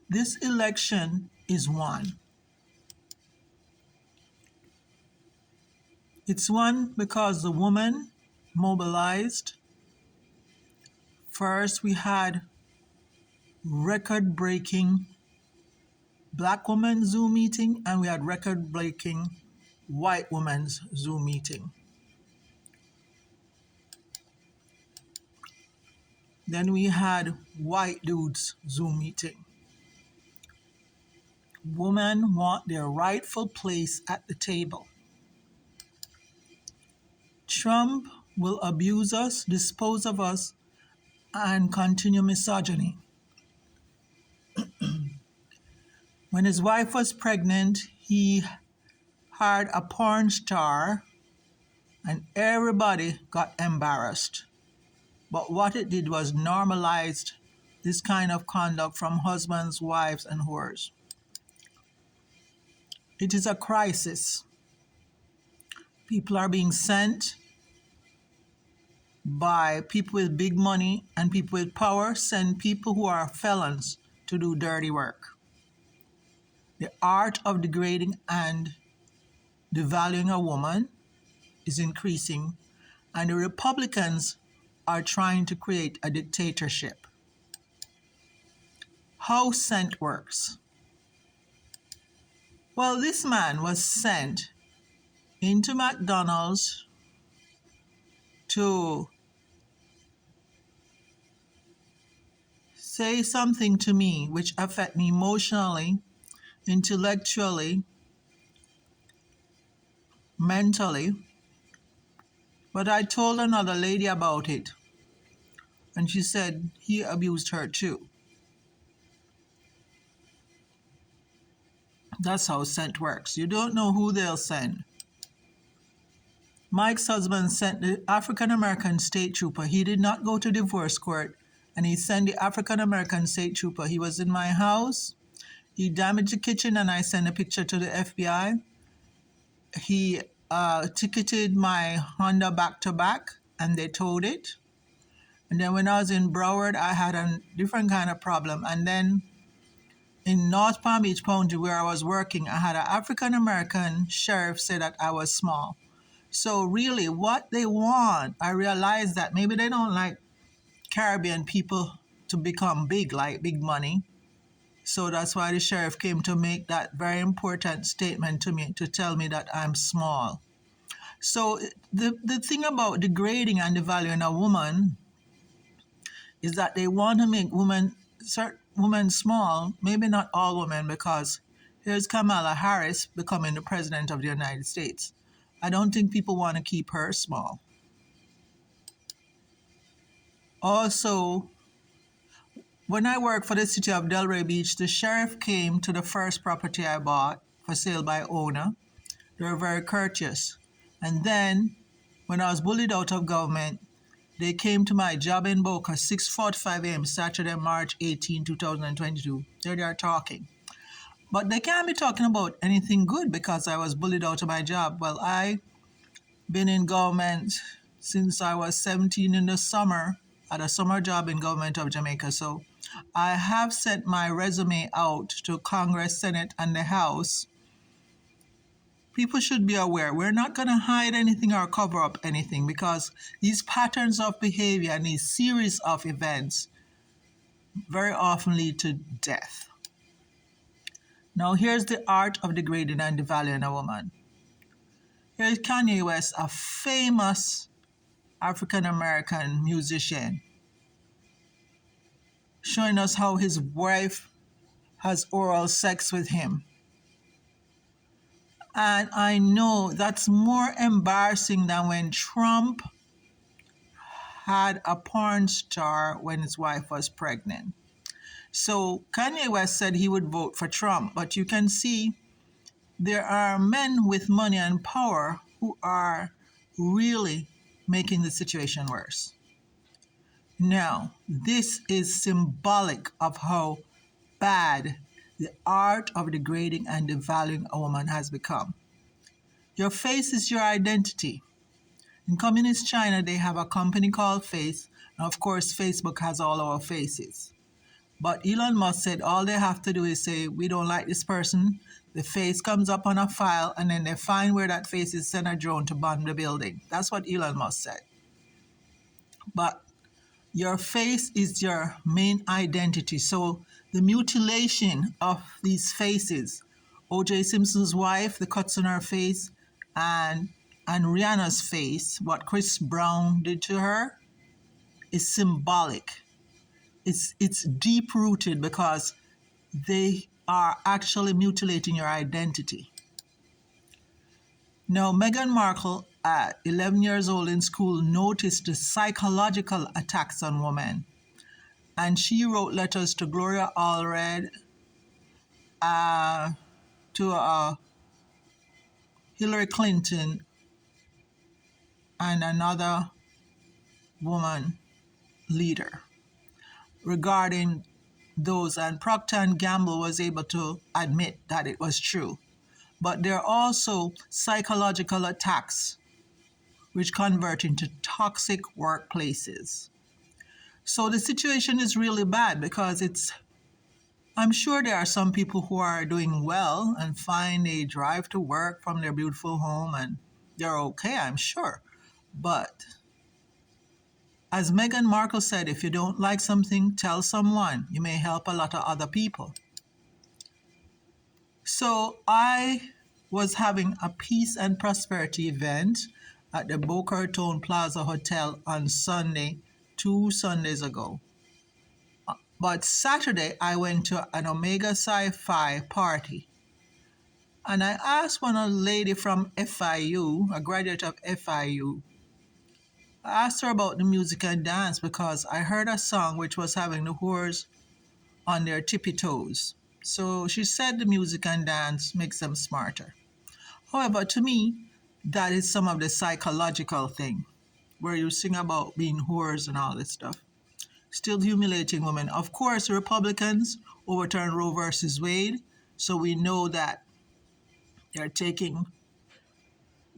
This election is won. It's won because the woman mobilized. First, we had record-breaking Black woman Zoom meeting, and we had record-breaking white woman's Zoom meeting. Then we had white dudes Zoom meeting. Women want their rightful place at the table. Trump will abuse us, dispose of us, and continue misogyny. When his wife was pregnant, he hired a porn star and everybody got embarrassed. But what it did was normalized this kind of conduct from husbands, wives, and whores. It is a crisis. People are being sent by people with big money, and people with power send people who are felons to do dirty work. The art of degrading and devaluing a woman is increasing, and the Republicans are trying to create a dictatorship. How scent works. Well, this man was sent into McDonald's to say something to me which affect me emotionally, intellectually, mentally. But I told another lady about it, and she said he abused her too. That's how scent works. You don't know who they'll send. Mike's husband sent the African American state trooper. He did not go to divorce court, and he sent the African American state trooper. He was in my house. He damaged the kitchen, and I sent a picture to the FBI. He ticketed my Honda back to back, and they towed it. And then when I was in Broward, I had a different kind of problem. And then in North Palm Beach County, where I was working, I had an African American sheriff say that I was small. So really, what they want, I realized that maybe they don't like Caribbean people to become big, like big money. So that's why the sheriff came to make that very important statement to me, to tell me that I'm small. So the thing about degrading and devaluing a woman is that they want to make certain women small, maybe not all women, because here's Kamala Harris becoming the president of the United States. I don't think people want to keep her small. Also, when I worked for the city of Delray Beach, the sheriff came to the first property I bought for sale by owner. They were very courteous. And then, when I was bullied out of government, they came to my job in Boca, 6:45 a.m., Saturday, March 18, 2022. There they are talking. But they can't be talking about anything good because I was bullied out of my job. Well, I've been in government since I was 17 in the summer, at a summer job in government of Jamaica. So I have sent my resume out to Congress, Senate, and the House. People should be aware. We're not going to hide anything or cover up anything, because these patterns of behavior and these series of events very often lead to death. Now, here's the art of degrading and devaluing a woman. Here's Kanye West, a famous African-American musician, showing us how his wife has oral sex with him. And I know that's more embarrassing than when Trump had a porn star when his wife was pregnant. So Kanye West said he would vote for Trump, but you can see there are men with money and power who are really making the situation worse. Now, this is symbolic of how bad the art of degrading and devaluing a woman has become. Your face is your identity. In communist China, they have a company called Face, and of course, Facebook has all our faces. But Elon Musk said all they have to do is say, we don't like this person. The face comes up on a file, and then they find where that face is, send a drone to bomb the building. That's what Elon Musk said. But your face is your main identity. So the mutilation of these faces, O.J. Simpson's wife, the cuts on her face, and Rihanna's face, what Chris Brown did to her, is symbolic. It's deep rooted because they are actually mutilating your identity. Now, Meghan Markle, at 11 years old in school, noticed the psychological attacks on women. And she wrote letters to Gloria Allred, to Hillary Clinton, and another woman leader regarding those. And Procter & Gamble was able to admit that it was true. But there are also psychological attacks which convert into toxic workplaces. So the situation is really bad because I'm sure there are some people who are doing well and fine. They drive to work from their beautiful home and they're okay, I'm sure. But as Meghan Markle said, if you don't like something, tell someone. You may help a lot of other people. So I was having a peace and prosperity event at the Boca Raton Plaza Hotel on Sunday, 2 Sundays ago. But Saturday, I went to an Omega Psi party. And I asked one lady from FIU, a graduate of FIU, I asked her about the music and dance because I heard a song which was having the whores on their tippy toes. So she said the music and dance makes them smarter. However, to me, that is some of the psychological thing, where you sing about being whores and all this stuff. Still humiliating women. Of course, Republicans overturned Roe versus Wade, so we know that they're taking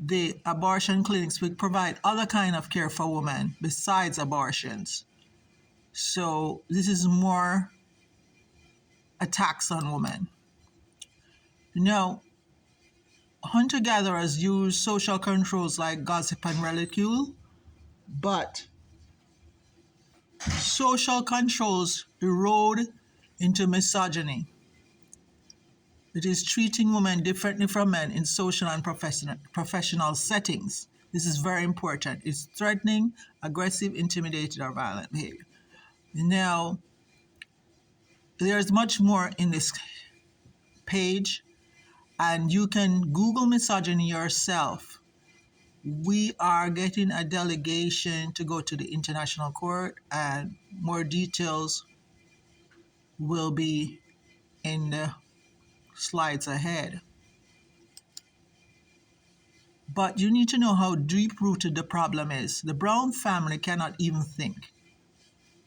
the abortion clinics which provide other kind of care for women besides abortions. So this is more attacks on women. Now, hunter-gatherers use social controls like gossip and ridicule, but social controls erode into misogyny. It is treating women differently from men in social and professional settings. This is very important. It's threatening, aggressive, intimidating, or violent behavior. Now, there's much more in this page, and you can Google misogyny yourself. We are getting a delegation to go to the International Court, and more details will be in the slides ahead. But you need to know how deep-rooted the problem is. The Brown family cannot even think.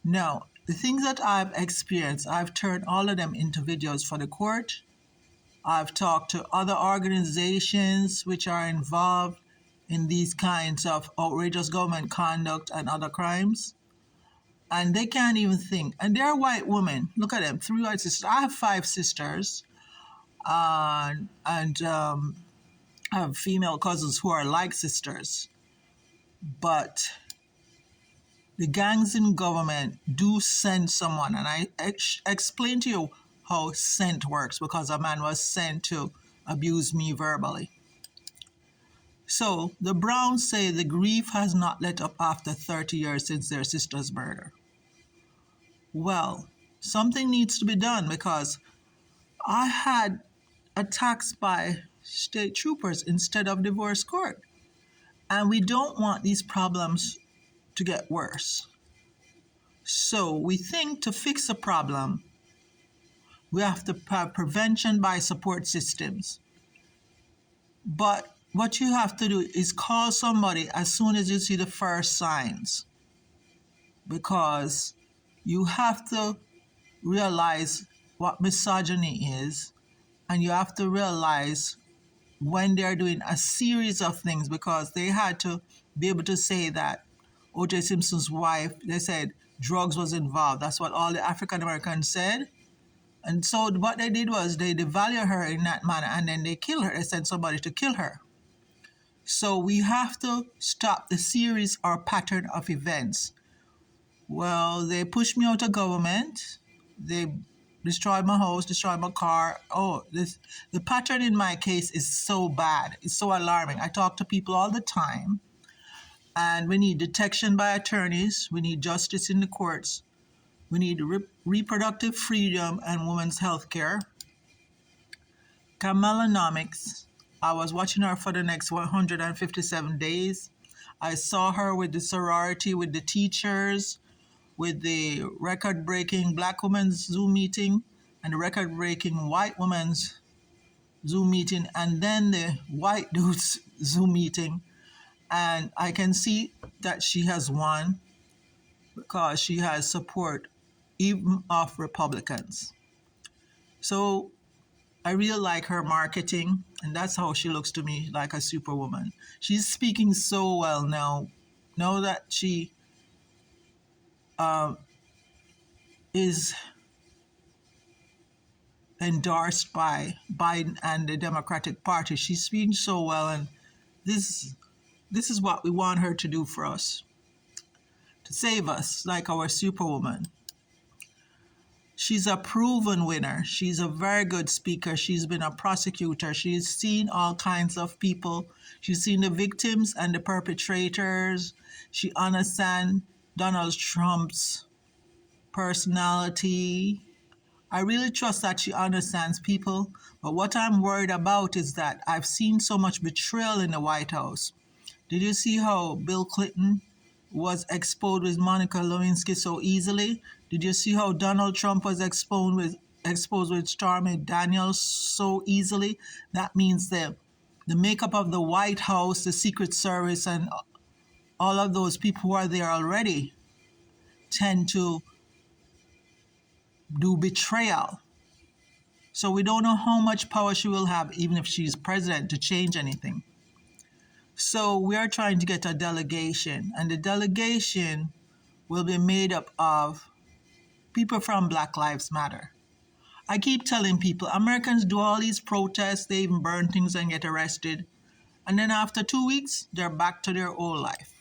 Now, the things that I've experienced, I've turned all of them into videos for the court. I've talked to other organizations which are involved in these kinds of outrageous government conduct and other crimes. And they can't even think. And they're white women. Look at them, 3 white sisters. I have 5 sisters. And I have female cousins who are like sisters. But the gangs in government do send someone. And I explain to you how sent works because a man was sent to abuse me verbally. So the Browns say the grief has not let up after 30 years since their sister's murder. Well, something needs to be done because I had attacks by state troopers instead of divorce court. And we don't want these problems to get worse. So we think to fix a problem, we have to have prevention by support systems. But what you have to do is call somebody as soon as you see the first signs, because you have to realize what misogyny is, and you have to realize when they're doing a series of things, because they had to be able to say that O.J. Simpson's wife, they said, drugs was involved. That's what all the African Americans said. And so what they did was they devalue her in that manner, and then they kill her. They sent somebody to kill her. So we have to stop the series or pattern of events. Well, they pushed me out of government. They destroyed my house, destroyed my car. Oh, the pattern in my case is so bad. It's so alarming. I talk to people all the time, and we need detection by attorneys. We need justice in the courts. We need reproductive freedom and women's health care. Kamalanomics. I was watching her for the next 157 days. I saw her with the sorority, with the teachers, with the record-breaking Black women's Zoom meeting and the record-breaking white women's Zoom meeting, and then the white dude's Zoom meeting. And I can see that she has won because she has support even of Republicans. So I really like her marketing, and that's how she looks to me, like a superwoman. She's speaking so well now. Now that she is endorsed by Biden and the Democratic Party, she's speaking so well, and this is what we want her to do for us, to save us, like our superwoman. She's a proven winner. She's a very good speaker. She's been a prosecutor. She's seen all kinds of people. She's seen the victims and the perpetrators. She understands Donald Trump's personality. I really trust that she understands people. But what I'm worried about is that I've seen so much betrayal in the White House. Did you see how Bill Clinton was exposed with Monica Lewinsky so easily? Did you see how Donald Trump was exposed with Stormy Daniels so easily? That means the makeup of the White House, the Secret Service, and all of those people who are there already tend to do betrayal. So we don't know how much power she will have, even if she's president, to change anything. So we are trying to get a delegation, and the delegation will be made up of people from Black Lives Matter. I keep telling people, Americans do all these protests, they even burn things and get arrested, and then after 2 weeks, they're back to their old life.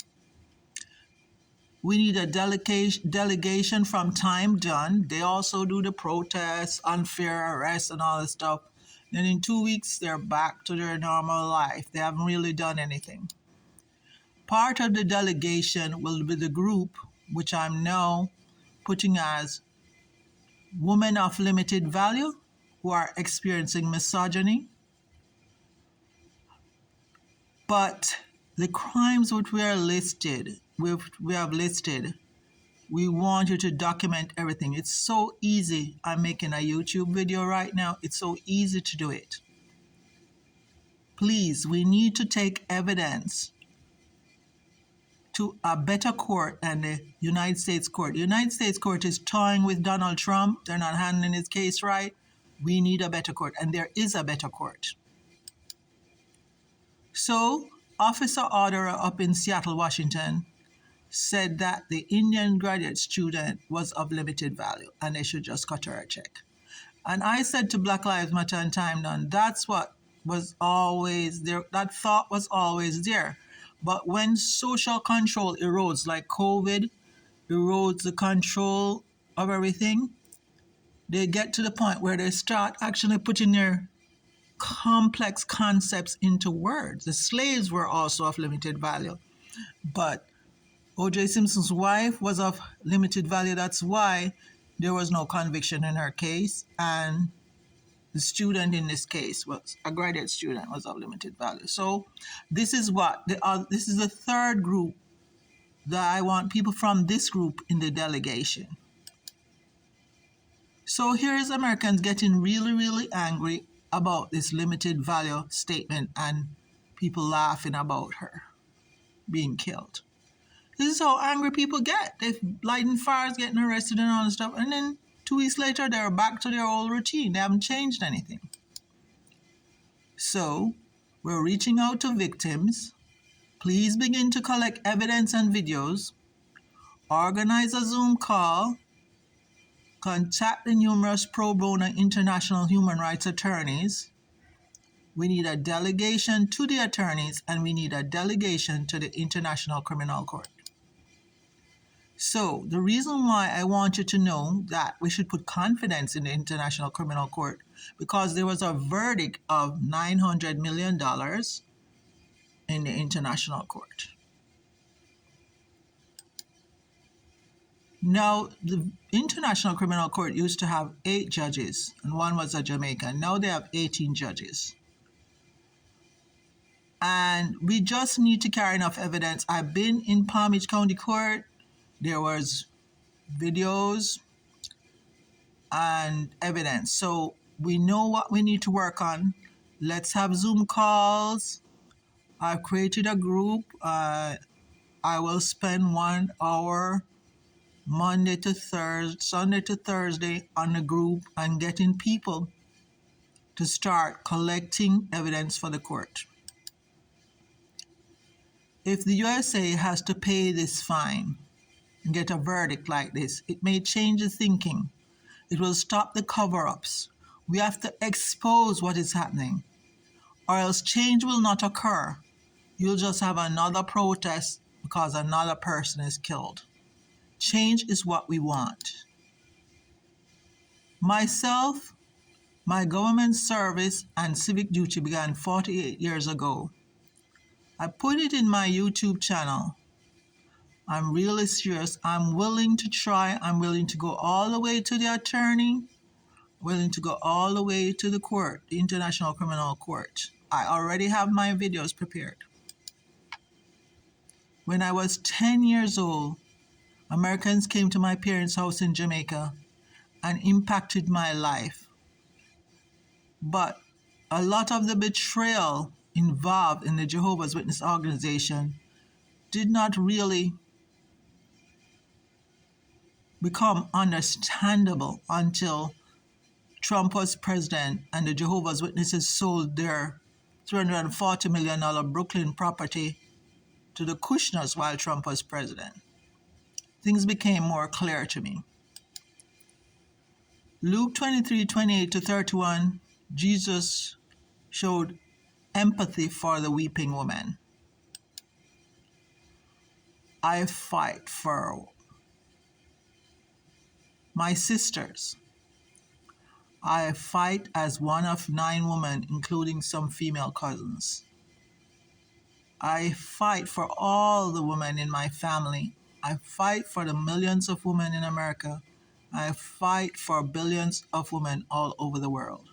We need a delegation from Time Done. They also do the protests, unfair arrests, and all this stuff. Then in 2 weeks, they're back to their normal life. They haven't really done anything. Part of the delegation will be the group, which I'm now putting as women of limited value who are experiencing misogyny. But the crimes which we have listed, we want you to document everything. It's so easy. I'm making a YouTube video right now. It's so easy to do it. Please, we need to take evidence to a better court than the United States court. The United States court is toying with Donald Trump. They're not handling his case right. We need a better court, and there is a better court. So, Officer Orderer up in Seattle, Washington, said that the Indian graduate student was of limited value and they should just cut her a check. And I said to Black Lives Matter and Time Done, that's what was always there. That thought was always there. But when social control erodes, like COVID erodes the control of everything, they get to the point where they start actually putting their complex concepts into words. The slaves were also of limited value. But O.J. Simpson's wife was of limited value. That's why there was no conviction in her case. And the student in this case was a graduate student, was of limited value. So this is this is the third group that I want people from this group in the delegation. So here's Americans getting really, really angry about this limited value statement and people laughing about her being killed. This is how angry people get. They're lighting fires, getting arrested and all this stuff. And then 2 weeks later, they're back to their old routine. They haven't changed anything. So we're reaching out to victims. Please begin to collect evidence and videos. organize a Zoom call, contact the numerous pro bono international human rights attorneys. We need a delegation to the attorneys, and we need a delegation to the International Criminal Court. So the reason why I want you to know that we should put confidence in the International Criminal Court, because there was a verdict of $900 million in the International Court. Now, the International Criminal Court used to have 8 judges, and one was a Jamaican. Now they have 18 judges. And we just need to carry enough evidence. I've been in Palm Beach County Court. There was videos and evidence. So we know what we need to work on. Let's have Zoom calls. I've created a group. I will spend 1 hour Sunday to Thursday on the group and getting people to start collecting evidence for the court. If the USA has to pay this fine and get a verdict like this, it may change the thinking. It will stop the cover-ups. We have to expose what is happening, or else change will not occur. You'll just have another protest because another person is killed. Change is what we want. Myself, my government service and civic duty began 48 years ago. I put it in my YouTube channel. I'm really serious. I'm willing to try. I'm willing to go all the way to the attorney, willing to go all the way to the court, the International Criminal Court. I already have my videos prepared. When I was 10 years old, Americans came to my parents' house in Jamaica and impacted my life. But a lot of the betrayal involved in the Jehovah's Witness organization did not really become understandable until Trump was president and the Jehovah's Witnesses sold their $340 million Brooklyn property to the Kushners while Trump was president. Things became more clear to me. Luke 23:28-31, Jesus showed empathy for the weeping woman. I fight for my sisters. I fight as one of 9 women, including some female cousins. I fight for all the women in my family. I fight for the millions of women in America. I fight for billions of women all over the world.